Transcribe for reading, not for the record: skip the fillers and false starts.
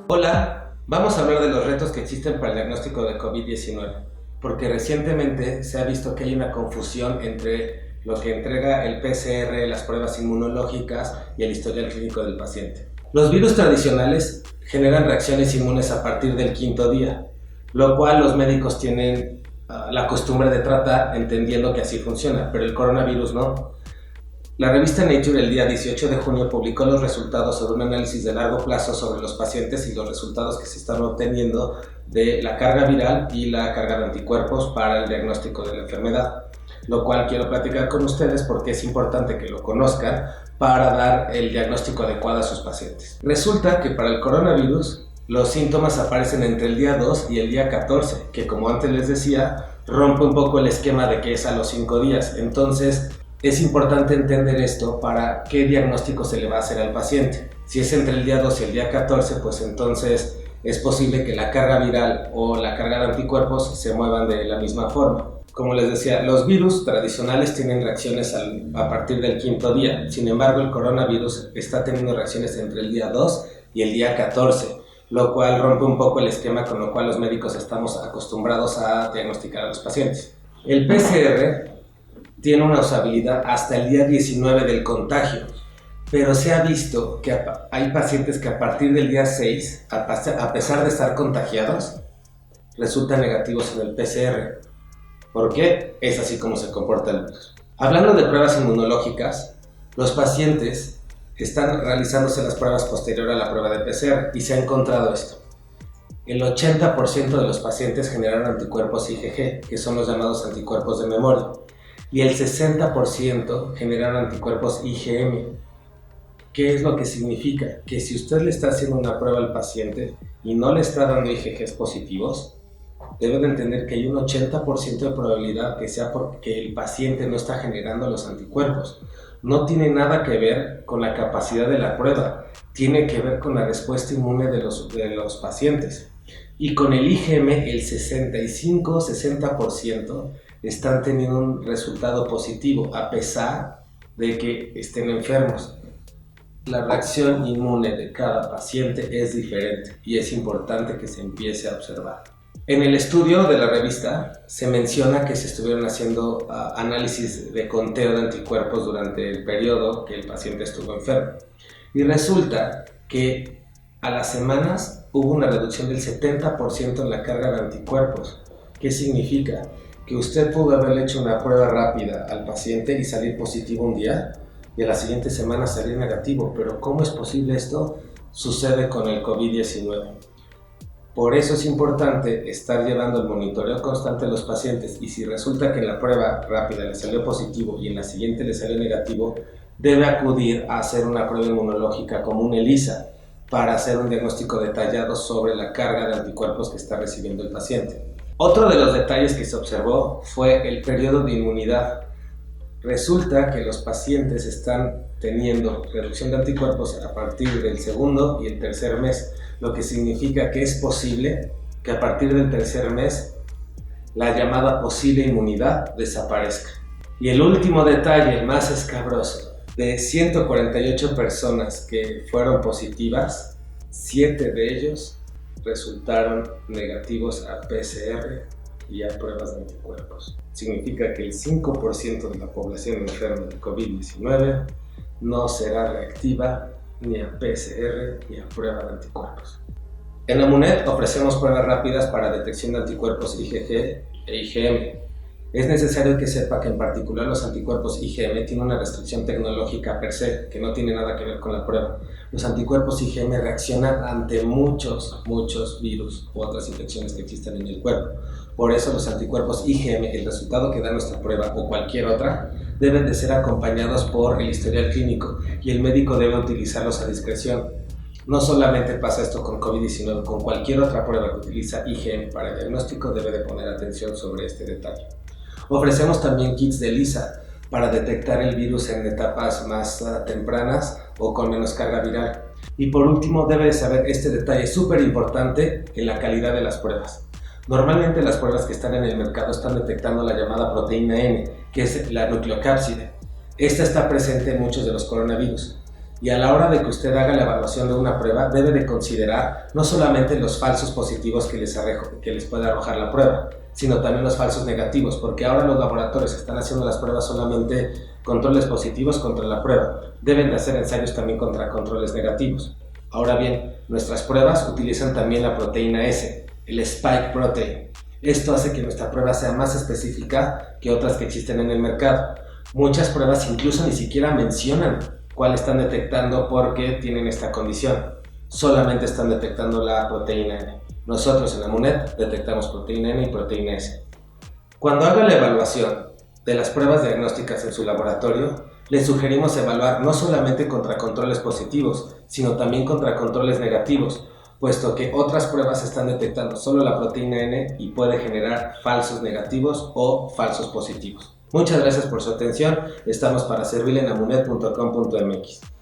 Hola, vamos a hablar de los retos que existen para el diagnóstico de COVID-19, porque recientemente se ha visto que hay una confusión entre lo que entrega el PCR, las pruebas inmunológicas y el historial clínico del paciente. Los virus tradicionales generan reacciones inmunes a partir del quinto día, lo cual los médicos tienen la costumbre de tratar entendiendo que así funciona, pero el coronavirus no. La revista Nature el día 18 de junio publicó los resultados sobre un análisis de largo plazo sobre los pacientes y los resultados que se están obteniendo de la carga viral y la carga de anticuerpos para el diagnóstico de la enfermedad, lo cual quiero platicar con ustedes porque es importante que lo conozcan para dar el diagnóstico adecuado a sus pacientes. Resulta que para el coronavirus los síntomas aparecen entre el día 2 y el día 14, que como antes les decía, rompe un poco el esquema de que es a los 5 días. Entonces, es importante entender esto para qué diagnóstico se le va a hacer al paciente. Si es entre el día 2 y el día 14, pues entonces es posible que la carga viral o la carga de anticuerpos se muevan de la misma forma. Como les decía, los virus tradicionales tienen reacciones a partir del quinto día. Sin embargo, el coronavirus está teniendo reacciones entre el día 2 y el día 14, lo cual rompe un poco el esquema con lo cual los médicos estamos acostumbrados a diagnosticar a los pacientes. El PCR tiene una usabilidad hasta el día 19 del contagio, pero se ha visto que hay pacientes que a partir del día 6, a pesar de estar contagiados, resultan negativos en el PCR. ¿Por qué? Es así como se comporta el virus. Hablando de pruebas inmunológicas, los pacientes están realizándose las pruebas posterior a la prueba de PCR y se ha encontrado esto. El 80% de los pacientes generan anticuerpos IgG, que son los llamados anticuerpos de memoria, y el 60% generan anticuerpos IgM. ¿Qué es lo que significa? Que si usted le está haciendo una prueba al paciente y no le está dando IgGs positivos, debe de entender que hay un 80% de probabilidad que sea porque el paciente no está generando los anticuerpos. No tiene nada que ver con la capacidad de la prueba, tiene que ver con la respuesta inmune de los pacientes. Y con el IgM, el 65-60% están teniendo un resultado positivo a pesar de que estén enfermos. La reacción inmune de cada paciente es diferente y es importante que se empiece a observar. En el estudio de la revista se menciona que se estuvieron haciendo análisis de conteo de anticuerpos durante el periodo que el paciente estuvo enfermo y resulta que a las semanas hubo una reducción del 70% en la carga de anticuerpos. ¿Qué significa? Que usted pudo haberle hecho una prueba rápida al paciente y salir positivo un día y a la siguiente semana salir negativo, pero ¿cómo es posible esto? Sucede con el COVID-19. Por eso es importante estar llevando el monitoreo constante de los pacientes y si resulta que en la prueba rápida le salió positivo y en la siguiente le salió negativo, debe acudir a hacer una prueba inmunológica como un ELISA para hacer un diagnóstico detallado sobre la carga de anticuerpos que está recibiendo el paciente. Otro de los detalles que se observó fue el periodo de inmunidad. Resulta que los pacientes están teniendo reducción de anticuerpos a partir del segundo y el tercer mes, lo que significa que es posible que a partir del tercer mes la llamada posible inmunidad desaparezca. Y el último detalle, el más escabroso, de 148 personas que fueron positivas, 7 de ellos resultaron negativos a PCR y a pruebas de anticuerpos. Significa que el 5% de la población enferma de COVID-19 no será reactiva ni a PCR ni a prueba de anticuerpos. En Amunet ofrecemos pruebas rápidas para detección de anticuerpos IgG e IgM. Es necesario que sepa que en particular los anticuerpos IgM tienen una restricción tecnológica per se, que no tiene nada que ver con la prueba. Los anticuerpos IgM reaccionan ante muchos virus u otras infecciones que existen en el cuerpo. Por eso los anticuerpos IgM, el resultado que da nuestra prueba o cualquier otra, deben de ser acompañados por el historial clínico y el médico debe utilizarlos a discreción. No solamente pasa esto con COVID-19, con cualquier otra prueba que utiliza IgM para el diagnóstico debe de poner atención sobre este detalle. Ofrecemos también kits de ELISA para detectar el virus en etapas más tempranas o con menos carga viral. Y por último, debe de saber este detalle súper importante en la calidad de las pruebas. Normalmente las pruebas que están en el mercado están detectando la llamada proteína N, que es la nucleocápside. Esta está presente en muchos de los coronavirus. Y a la hora de que usted haga la evaluación de una prueba, debe de considerar no solamente los falsos positivos que les puede arrojar la prueba, sino también los falsos negativos, porque ahora los laboratorios están haciendo las pruebas solamente controles positivos contra la prueba. Deben de hacer ensayos también contra controles negativos. Ahora bien, nuestras pruebas utilizan también la proteína S, el spike protein. Esto hace que nuestra prueba sea más específica que otras que existen en el mercado. Muchas pruebas incluso ni siquiera mencionan cuál están detectando porque tienen esta condición. Solamente están detectando la proteína N. Nosotros en Amunet detectamos proteína N y proteína S. Cuando haga la evaluación de las pruebas diagnósticas en su laboratorio, les sugerimos evaluar no solamente contra controles positivos, sino también contra controles negativos, puesto que otras pruebas están detectando solo la proteína N y puede generar falsos negativos o falsos positivos. Muchas gracias por su atención. Estamos para servirle en amunet.com.mx.